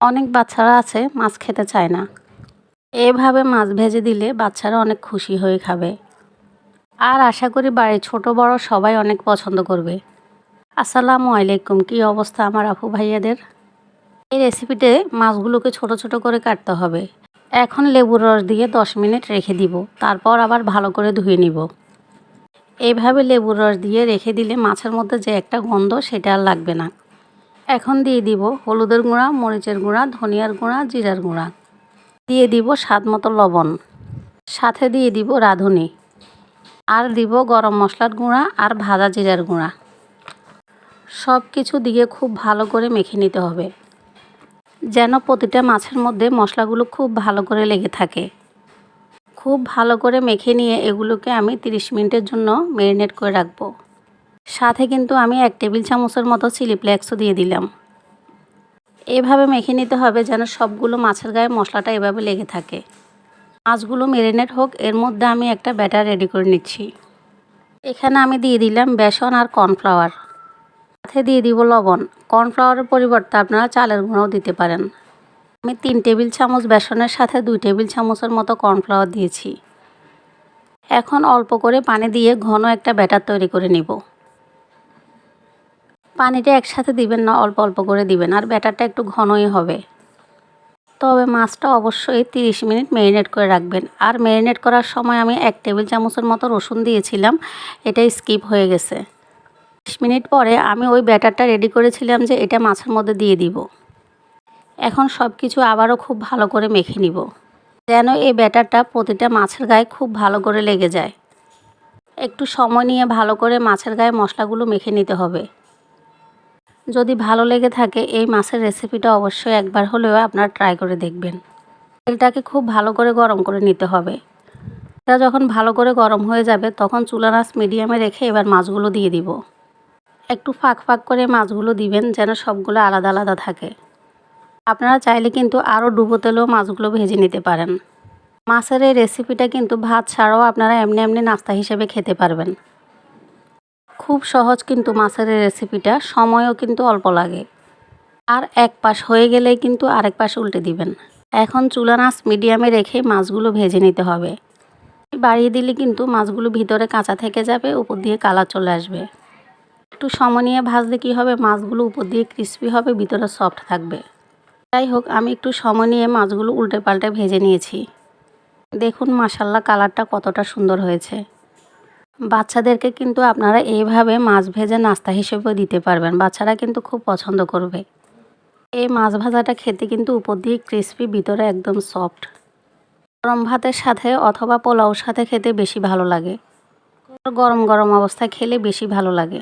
অনেক বাচ্চারা আছে মাছ খেতে চায় না। এভাবে মাছ ভেজে দিলে বাচ্চারা অনেক খুশি হয়ে খাবে। আর আশা করি বাড়ির ছোট বড় সবাই অনেক পছন্দ করবে। আসসালামু আলাইকুম, কী অবস্থা আমার আপু ভাইয়াদের? এই রেসিপিতে মাছগুলোকে ছোট ছোট করে কাটতে হবে। এখন লেবুর রস দিয়ে 10 মিনিট রেখে দিব, তারপর আবার ভালো করে ধুয়ে নিব। এইভাবে লেবুর রস দিয়ে রেখে দিলে মাছের মধ্যে যে একটা গন্ধ সেটা আর লাগবে না। এখন দিয়ে দিব হলুদের গুঁড়া, মরিচের গুঁড়া, ধনিয়ার গুঁড়া, জিরার গুঁড়া। দিয়ে দিব স্বাদ মতো লবণ, সাথে দিয়ে দিব রাঁধুনি, আর দিব গরম মশলার গুঁড়া আর ভাজা জিরার গুঁড়া। সব কিছু দিয়ে খুব ভালো করে মেখে নিতে হবে, যেন প্রতিটা মাছের মধ্যে মশলাগুলো খুব ভালো করে লেগে থাকে। খুব ভালো করে মেখে নিয়ে এগুলোকে আমি 30 মিনিটের জন্য ম্যারিনেট করে রাখবো। সাথে কিন্তু আমি 1 টেবিল চামচের মতো চিলি ফ্লেক্সও দিয়ে দিলাম। এভাবে মেখে নিতে হবে যেন সবগুলো মাছের গায়ে মশলাটা এভাবে লেগে থাকে। মাছগুলো ম্যারিনেট হোক, এর মধ্যে আমি একটা ব্যাটার রেডি করে নিচ্ছি। এখানে আমি দিয়ে দিলাম বেসন আর কর্নফ্লাওয়ার, সাথে দিয়ে দিব লবণ। কর্নফ্লাওয়ারের পরিবর্তে আপনারা চালের গুঁড়াও দিতে পারেন। আমি 3 টেবিল চামচ বেসনের সাথে 2 টেবিল চামচের মতো কর্নফ্লাওয়ার দিয়েছি। এখন অল্প করে পানি দিয়ে ঘন একটা ব্যাটার তৈরি করে নিব। পানিটা একসাথে দিবেন না, অল্প অল্প করে দিবেন, আর ব্যাটারটা একটু ঘনই হবে। তবে মাছটা অবশ্যই 30 মিনিট ম্যারিনেট করে রাখবেন। আর ম্যারিনেট করার সময় আমি 1 টেবিল চামচের মতো রসুন দিয়েছিলাম, এটা স্কিপ হয়ে গেছে। 30 মিনিট পরে আমি ওই ব্যাটারটা রেডি করেছিলাম যে এটা মাছের মধ্যে দিয়ে দিব। এখন সব কিছু আবারও খুব ভালো করে মেখে নিব, যেন এই ব্যাটারটা প্রতিটা মাছের গায়ে খুব ভালো করে লেগে যায়। একটু সময় নিয়ে ভালো করে মাছের গায়ে মশলাগুলো মেখে নিতে হবে। যদি ভালো লেগে থাকে এই মাছের রেসিপিটা অবশ্যই একবার হলেও আপনারা ট্রাই করে দেখবেন। তেলটাকে খুব ভালো করে গরম করে নিতে হবে। এটা যখন ভালো করে গরম হয়ে যাবে তখন চুলার আঁচ মিডিয়ামে রেখে এবার মাছগুলো দিয়ে দিব। একটু ফাঁক ফাঁক করে মাছগুলো দিবেন যেন সবগুলো আলাদা আলাদা থাকে। আপনারা চাইলে কিন্তু আরও ডুবো তেলেও মাছগুলো ভেজে নিতে পারেন। মাছের এই রেসিপিটা কিন্তু ভাত ছাড়াও আপনারা এমনি এমনি নাস্তা হিসেবে খেতে পারবেন। খুব সহজ কিন্তু মাছের এই রেসিপিটা, সময়ও কিন্তু অল্প লাগে। আর এক পাশ হয়ে গেলেই কিন্তু আরেক পাশ উল্টে দিবেন। এখন চুলার আঁচ মিডিয়ামে রেখে মাছগুলো ভেজে নিতে হবে। বাড়িয়ে দিলে কিন্তু মাছগুলো ভিতরে কাঁচা থেকে যাবে, উপর দিয়ে কালার চলে আসবে। একটু সময় নিয়ে ভাজলে কী হবে, মাছগুলো উপর দিয়ে ক্রিস্পি হবে, ভিতরে সফট থাকবে। যাই হোক, আমি একটু সময় নিয়ে মাছগুলো উল্টে পাল্টে ভেজে নিয়েছি। দেখুন মাশাল্লাহ কালারটা কতটা সুন্দর হয়েছে। বাচ্চাদেরকে কিন্তু আপনারা এইভাবে মাছ ভেজে নাস্তা হিসেবেও দিতে পারবেন, বাচ্চারা কিন্তু খুব পছন্দ করবে। এই মাছ ভাজাটা খেতে কিন্তু উপর দিয়ে ক্রিস্পি, ভিতরে একদম সফট। গরম ভাতের সাথে অথবা পোলাওর সাথে খেতে বেশি ভালো লাগে। গরম গরম অবস্থায় খেলে বেশি ভালো লাগে।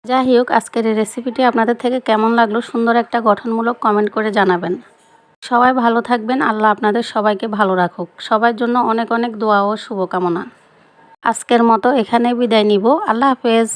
যাই হোক, আজকের এই রেসিপিটি আপনাদের থেকে কেমন লাগলো সুন্দর একটা গঠনমূলক কমেন্ট করে জানাবেন। সবাই ভালো থাকবেন, আল্লাহ আপনাদের সবাইকে ভালো রাখুক। সবার জন্য অনেক অনেক দোয়া ও শুভকামনা। আজকের মতো এখানে বিদায় নিব। আল্লাহ হাফেজ।